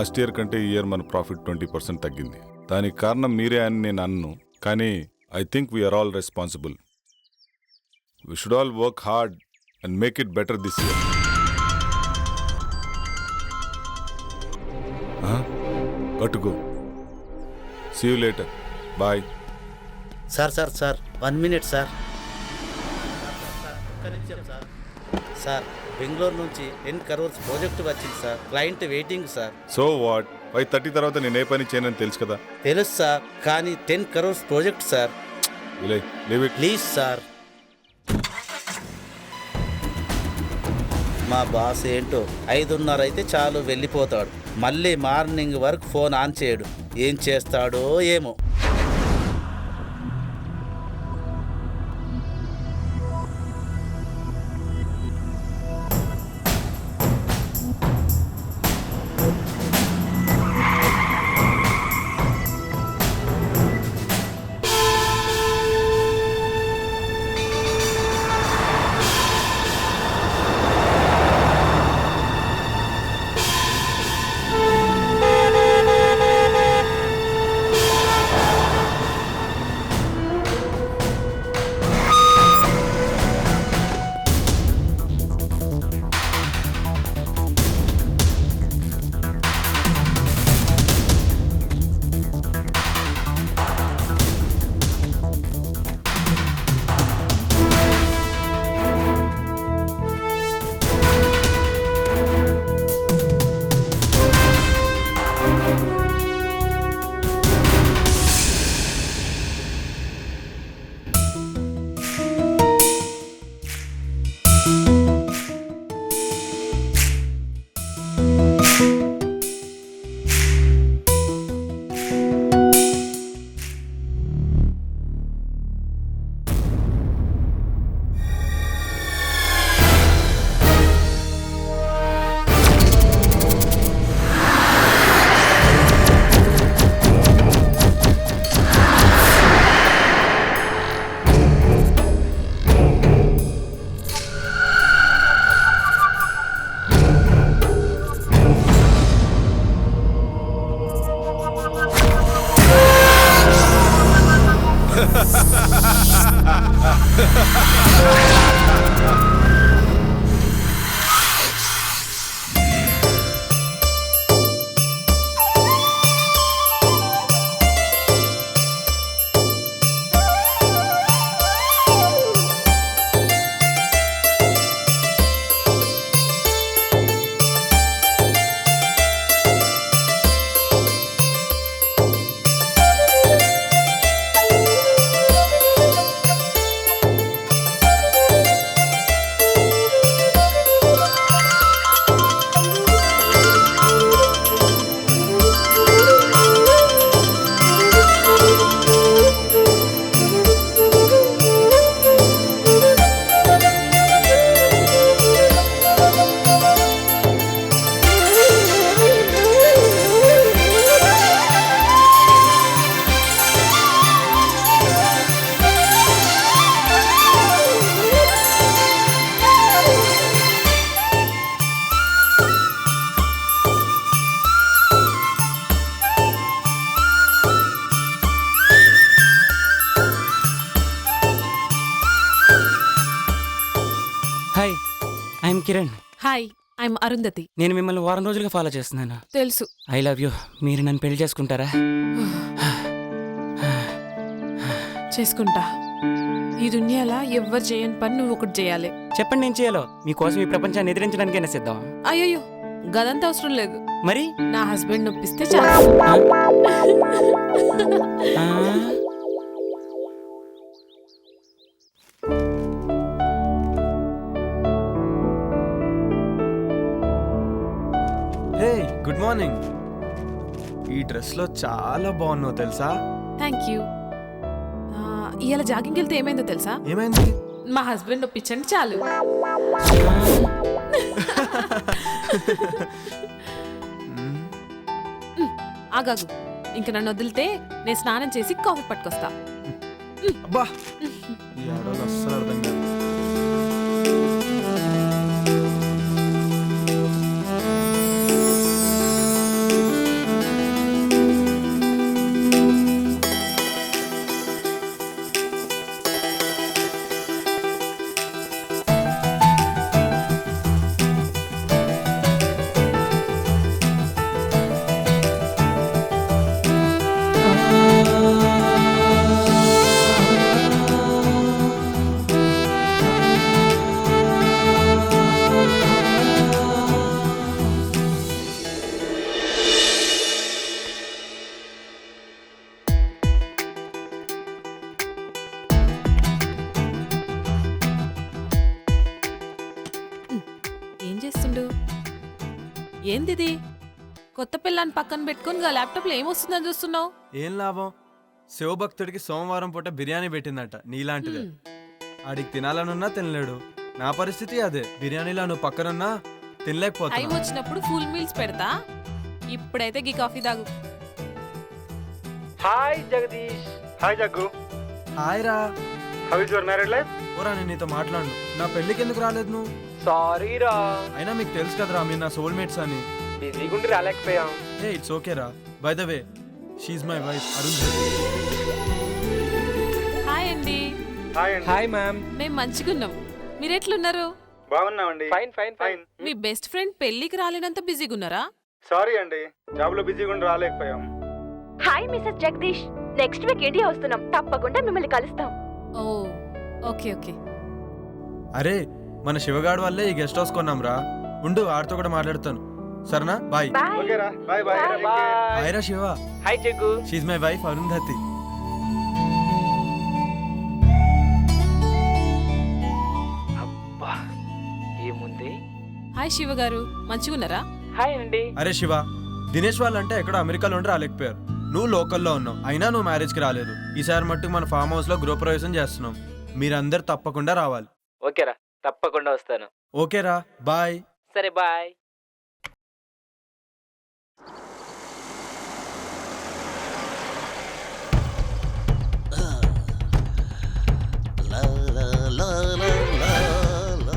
Last year కంటే ఈ year మన ప్రాఫిట్ 20% తగ్గింది. దానికి కారణం మీరే అని నేను అన్ను, కానీ I think we are all responsible. We should all work hard and make it better this year. Gotta go. See you later. Bye. Sir 1 minute sir. Sir Bengaluru నుంచి 10 crores ప్రాజెక్ట్ వచ్చింది sir. Client waiting sir. So what? 5:30 తర్వాత నేను ఏ పని చేయనని తెలుసు కదా. తెలుసు sir, కానీ 10 crores project sir. Leave it please sir. మా బాస్ ఏంటో 5:30 అయితే చాలు వెళ్ళిపోతాడు. మళ్ళీ మార్నింగ్ వరకు ఫోన్ ఆన్ చేయడు. ఏం చేస్తాడో ఏమో. Hi, I'm Kiran. Hi, I'm Arundhati. నేను మిమ్మల్ని వారం రోజులుగా ఫాలో చేస్తున్నాను. తెలుసు. I love you. మీరు నన్ను పెళ్లి చేసుకుంటారా? చేసుకుంటా. ఈ దునియాలో ఎవ్వరు చేయని పని నువ్వు ఒకటి చేయాలి. చెప్పండి, నేను చేయాలో. మీకోసం ఈ ప్రపంచాన్ని ఎదిరించడానికైనా సిద్ధం. అయ్యో, గదంతా అవసరం లేదు. మరి నా హస్బెండ్ నొప్పిస్తే చాలు. హే, గుడ్ మార్నింగ్. ఈ డ్రెస్లో చాలా బాగున్నావు తెలుసా? Thank you. ఇవాళ జాగింగ్కి వెళ్తే ఏమైందో తెలుసా? ఏమైంది? మా హస్బెండ్ నొప్పించండి చాలు. ఆగాగు, ఇంక నన్ను వదిలితే నేను స్నానం చేసి కాఫీ పట్టుకొస్తా. అబ్బా, ఈ ఆడవాళ్ళు అస్సలు అర్థం కాదు. ఏందిది కొత్త పిల్లని పక్కన పెట్టుకుని గా ల్యాప్టాప్లో ఏమొస్తుందని చూస్తున్నావు? ఏం లాభం? శివభక్తుడికి సోమవారం పూట బిర్యానీ పెట్టిందట నీలాంటిదే. ఆడికి తినాలనున్నా తినలేడు. నా పరిస్థితి అదే. బిర్యానీలో నువ్వు పక్కనున్నా టైం తినలేకపోతున్నా. వచ్చినప్పుడు ఫుల్ మీల్స్ పెడతా. ఇప్పుడైతే గీ కాఫీ తాగు. Hi Jagadish. Hi Jaggu. Hi రా. How is your married life? ఓరా, నేను నీతో మాట్లాడు. నా పెళ్ళికి ఎందుకు రాలేదు నువ్వు? సారీ రా, అయినా మీకు తెలుసు కదరా మీరు నా సోల్మేట్స్ అని. బిజీగా ఉండి రాలేకపోయాం. ఏ ఇట్స్ ఓకే రా. By the way, she's my wife Arun. Hi అండి. హాయ్ అండి. Hi ma'am. మేము మంచిగున్నాం. మీరెట్లున్నారు? బాగున్నామండి. Fine fine fine. మీ బెస్ట్ ఫ్రెండ్ పెళ్లికి రాలేనంత బిజీగా ఉన్నారా? సారీ అండి, జాబ్ లో బిజీగా ఉండి రాలేకపోయాం. Hi missus Jagadish, next week India వస్తున్నాం, తప్పకుండా మిమ్మల్ని కలుస్తాం. Oh okay okay. అరే, మన శివగాడు వల్లే ఈ గెస్ట్ హౌస్ కొన్నాం రా. ఉండు, ఆడితో కూడా మాట్లాడుతాను. సరేనా? బాయ్. బాయ్. ఓకే రా, బాయ్ బాయ్. హాయ్ రా Shiva. Hi Jaggu. She's my wife Arundhati. అబ్బా ఏముంది. హాయ్ శివ గారు, మంచిగున్నారా? హాయ్ అండి. అరే శివ, దినేష్ వాళ్ళంటే ఎక్కడో అమెరికాలో ఉండి రాలేకపోయారు. నువ్వు లోకల్లో ఉన్నావు, అయినా నువ్వు మ్యారేజ్కి రాలేదు. ఈసారి మట్టుకు మన ఫామ్ హౌస్లో గృహప్రవేశం చేస్తున్నాం. మీరందరు తప్పకుండా రావాలి. ఓకేరా, తప్పకుండా వస్తాను. ఓకేరా, బాయ్. సరే బాయ్.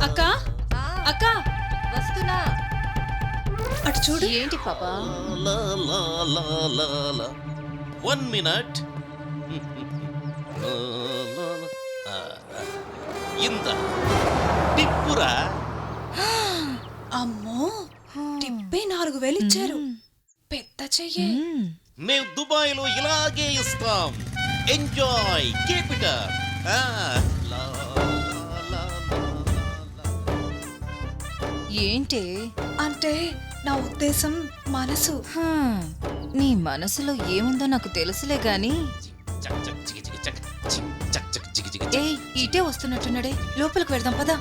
అక్క అక్క వస్తున్నా. అటు చూడు. ఏంటి పాపా? 1 minute. ఇంత టిప్పురా. అమ్మో, టిప్పే 4,000 ఇచ్చారు. పెద్ద చెయ్యే. మేము దుబాయ్లో ఇలాగే ఇస్తాం. Enjoy, keep it up. ఏంటి అంటే నా ఉద్దేశం మనసు. నీ మనసులో ఏముందో నాకు తెలుసులే గాని. ఏ ఇటే వస్తున్నట్టున్నాడే, లోపలికి వెళ్దాం పదా.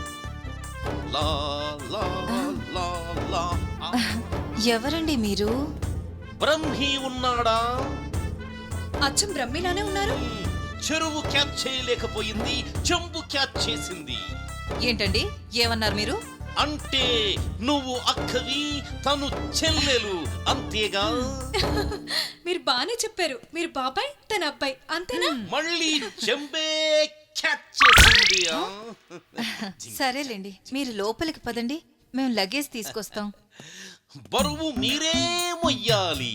ఎవరండి మీరు? బ్రహ్మి ఉన్నాడా? అచ్చం బ్రహ్మిలానే ఉన్నారు. చెరువు క్యాచ్ చేయలేకపోయింది, చెంబు క్యాచ్ చేసింది. ఏంటండి ఏమన్నారు మీరు? అంటే నువ్వు అక్కవి, తను చెల్లెలు, అంతేగా? మీరు బానే చెప్పారు. మీరు బాబాయ్, తన అబ్బాయి, అంతేనా? మళ్ళీ చెంబే క్యాచ్ చేసింది. సరేలేండి, మీరు లోపలికి పదండి, మేము లగేజ్ తీసుకొస్తాం. బరువు మీరే మొయ్యాలి.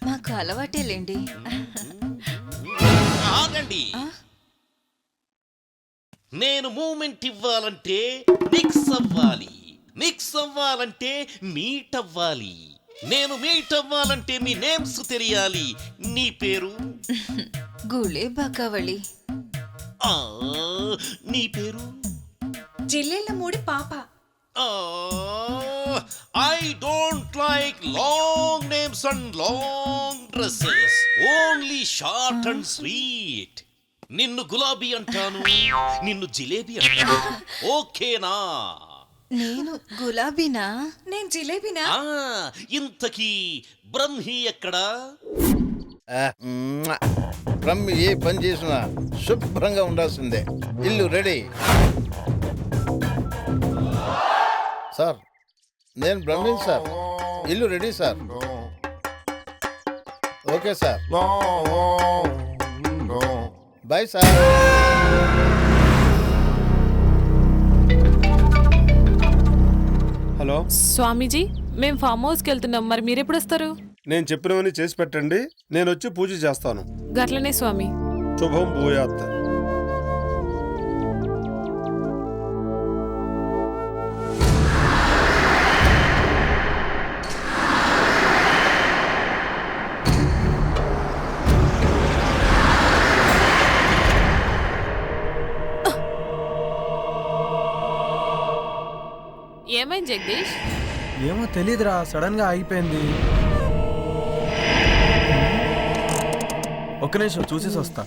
మాకు అలవాటేలేండి. ఆగండి. నేను మూమెంట్ ఇవ్వాలంటే మిక్స్ అవ్వాలి, మిక్స్ అవ్వాలంటే మీట్ అవ్వాలి. నేను మీట్ అవ్వాలంటే మీ నేమ్స్ తెలియాలి. నీ పేరు? గుళే బాకావళి. నీ పేరు? జిల్లెళ్ళ మూడి పాప. I don't like long names and long dresses. Only short and sweet. నిన్ను గులాబీ అంటాను, నిన్ను జిలేబీ అంటాను. ఓకేనా? నేను గులాబీనా? నేను జిలేబీనా? ఇంతకీ బ్రహ్మి ఎక్కడా? బ్రహ్మి ఏ పని చేసినా శుభ్రంగా ఉండాల్సిందే. ఇల్లు రెడీ. సార్, నేను బ్రహ్మిన్ సార్. ఇల్లు ready sir. Okay sir, bye sir. Hello swamiji, మేము ఫామ్ హౌస్కి వెళ్తున్నాం, మరి మీరెప్పుడు వస్తారు? నేను చెప్పినవన్నీ చేసి పెట్టండి, నేను వచ్చి పూజ చేస్తాను. గట్లనే స్వామి. శుభం భూయాత్. ఏమైంది జగదీష్? ఏమో తెలీదురా, సడన్ గా ఆగిపోయింది. ఒక్క నిమిషం చూసేసి వస్తా.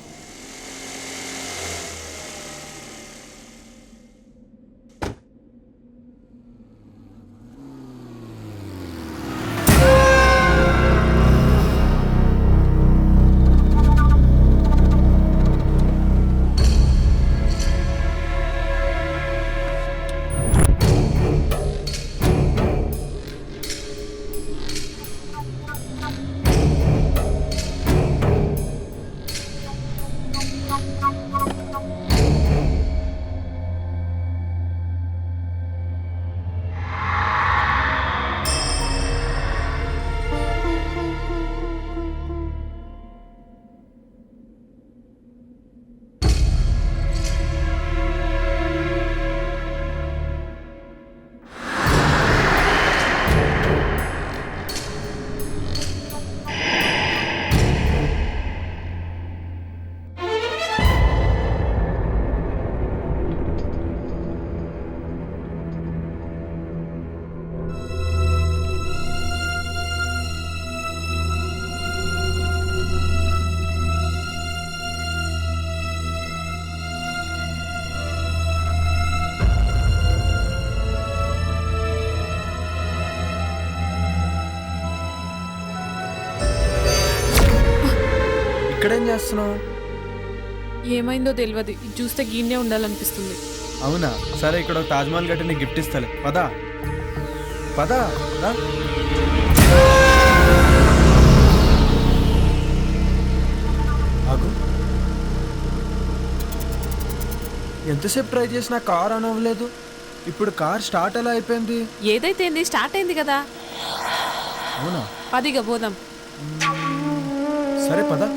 ఇక్కడేం చేస్తున్నావు? ఏమైందో తెలియదు, ఇది చూస్తే గీన్నే ఉండాలనిపిస్తుంది. అవునా, సరే ఇక్కడ ఒక తాజ్మహల్ గట్టి నీకు గిఫ్ట్ ఇస్తాలే. పదా పదా రా. ఆగు. ఎంతసేపు ట్రై చేసినా కార్ ఆన్ అవ్వలేదు. ఇప్పుడు కార్ స్టార్ట్ ఎలా అయిపోయింది? ఏదైతే ఏంది, స్టార్ట్ అయింది కదా. అవునా, పదిగా పోదాం. సరే పదా.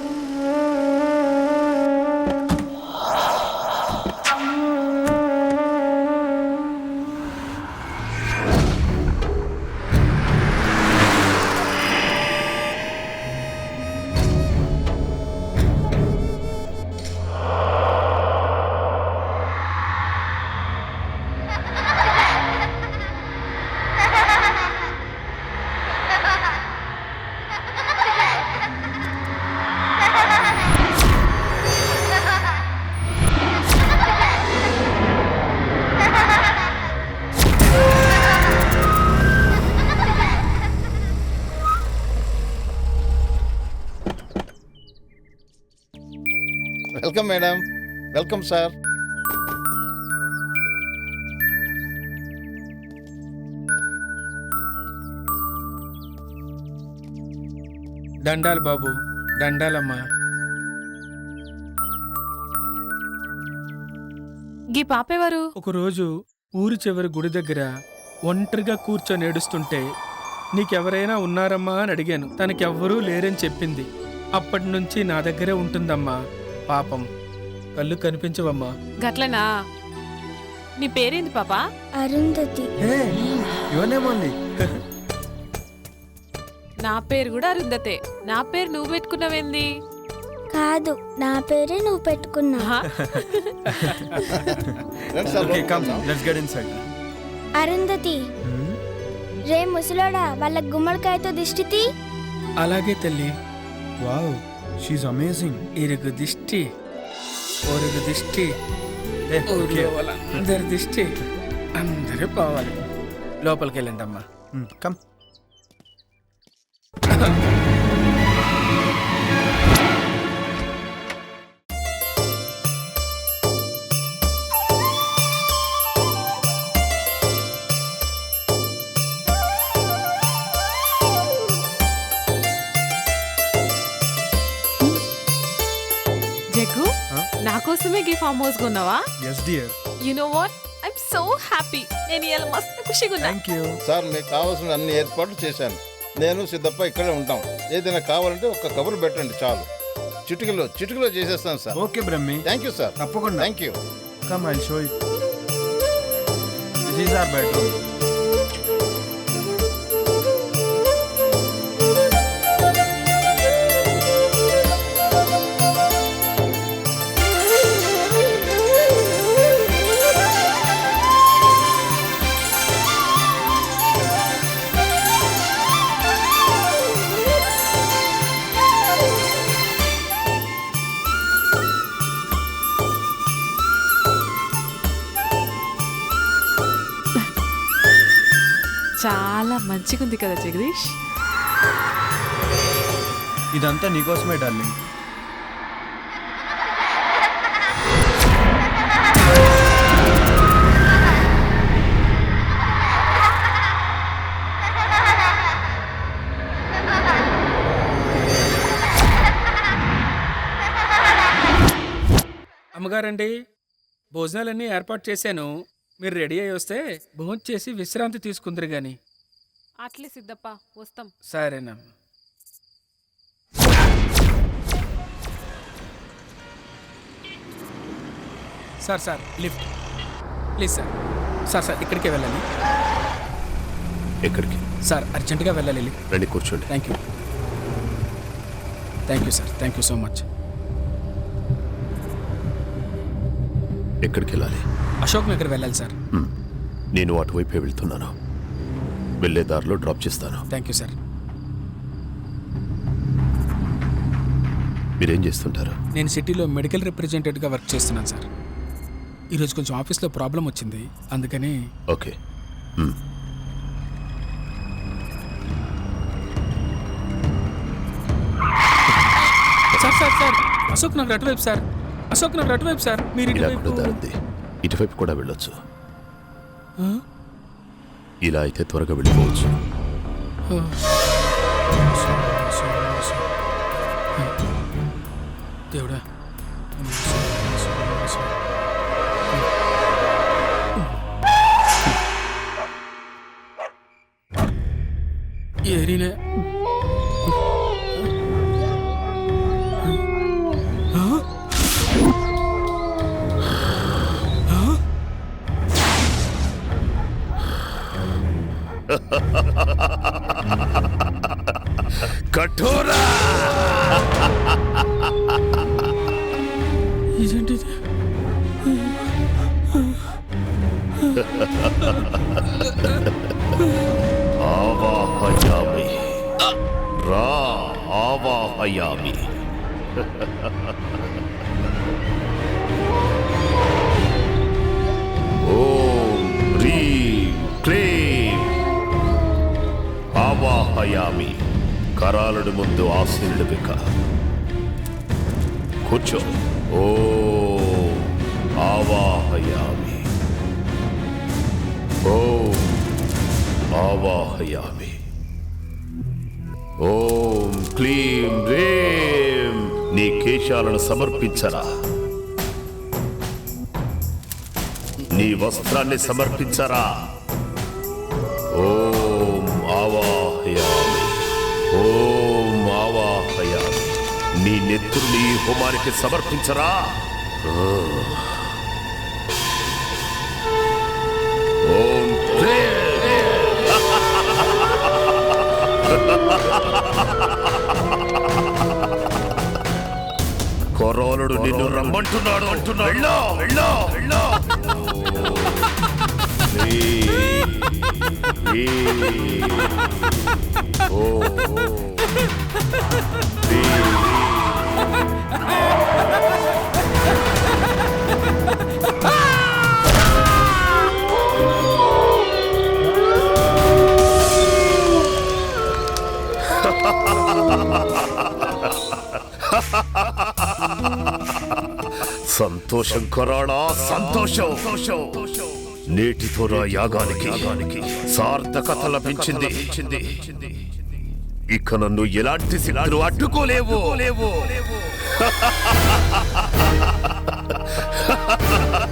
Welcome madam. Welcome sir. దండాలు బాబు, దండాలమ్మా. గీ పాపేవారు? ఒకరోజు ఊరి చివరి గుడి దగ్గర ఒంటరిగా కూర్చొని ఏడుస్తుంటే నీకెవరైనా ఉన్నారమ్మా అని అడిగాను. తనకెవ్వరూ లేరని చెప్పింది. అప్పటి నుంచి నా దగ్గరే ఉంటుందమ్మా. పాపం కళ్ళు కనిపించవమ్మా. గట్లనా? నీ పేరేంది పాపా? అరుంధతి. ఇవన్నేమోండి. నా పేరు కూడా అరుంధతే. నా పేరు నువ్వు పెట్టుకున్నావేంది? కాదు, నా పేరే నువ్వు పెట్టుకున్నా. రండి sir, Okay, come, let's get inside. Arundhati, రే ముసలోడా, వాళ్ళ గుమ్మడికాయతో దిష్టి. అలాగే తల్లి. Wow, she's amazing. ఇరుగు దిష్టి, ఒరుగు దిష్టి, ఊర్లో వాళ్ళందరి దిష్టి అందరూ పోవాలి. లోపలికి వెళ్ళండి అమ్మా. కమ్. జగ్గు, నా కోసమే గీ ఫామ్ హౌస్ కొన్నావా? Yes dear. You know what, I'm so happy. నేను ఇవాళ మస్తు ఖుషిగా ఉన్నా. థ్యాంక్ యూ సార్, మీకు కావాల్సిన అన్ని ఏర్పాట్లు చేశాను. నేను సిద్ధప్ప ఇక్కడే ఉంటాం. ఏదైనా కావాలంటే ఒక్క కబురు పెట్టండి చాలు. చిటికలో చేసేస్తాను సార్. Okay Brahmi. Thank you sir. తప్పకుండా. Thank you. Come, I'll show you. This is our bedroom. చాలా మంచిగా ఉంది కదా జగదీష్. ఇదంతా నీకోసమే డార్లింగ్. అమ్మగారండి, భోజనాలన్నీ ఏర్పాటు చేశాను. మీరు రెడీ అయ్యి వస్తే భోజనం చేసి విశ్రాంతి తీసుకుందరు గాని. అట్లే సిద్ధప్ప, వస్తాం. సరేనా. Sir lift please sir. Sir ఇక్కడికే వెళ్ళాలి. ఎక్కడికి? సార్ అర్జెంటుగా వెళ్ళాలి. రండి, కూర్చోండి. Thank you sir. Thank you so much. ఎక్కడికి వెళ్ళాలి? అశోక్ నగర్ వెళ్ళాలి సార్. నేను అటువైపే వెళ్తున్నాను. వెళ్ళే దారిలో డ్రాప్ చేస్తాను. Thank you sir. మీరేం చేస్తుంటారు? నేను సిటీలో మెడికల్ రిప్రజెంటేటివ్గా వర్క్ చేస్తున్నాను సార్. ఈరోజు కొంచెం ఆఫీస్లో ప్రాబ్లం వచ్చింది, అందుకని. ఓకే. సార్ అశోక్ నగర్ అటువైపు సార్, అశోక్ నగర్ అటువైపు సార్. మీరు ఇలా ఇటువైపు. కూడా దారుంది, ఇటువైపు కూడా వెళ్ళొచ్చు. ఆ? ఇలా అయితే త్వరగా వెళ్ళిపోవచ్చు. ఆ. దేవుడా. ఏరినే. కఠోరా ఇదేంటిది? ఆవాహయామి, రా ఆవాహయామి. ఓం హ్రీం క్లీం ఆవాహయామి. కరాలుడి ముందు ఆశీనుడు బిక కూర్చో. ఓం ఆవాహయామి, ఓం ఆవాహయామి. ఓం క్లీం రేం. నీ కేశాలను సమర్పించరా, నీ వస్త్రాన్ని సమర్పించరా. ఓం ఆవాహయామి, ఓం ఆవాహయామి. నీ నెత్తుర్ని హోమానికి సమర్పించరా. ఓం కొరోలుడు నిన్ను రమ్మంటున్నాడు అంటున్నాడు. వెళ్ళో వెళ్ళో వెళ్ళో. సంతోషం కొరాడా, సంతోషం. నేటితో నా యాగానికి సార్థకత లభించింది. ఇక నన్ను ఎలాంటి సిద్ధులు అడ్డుకోలేవు.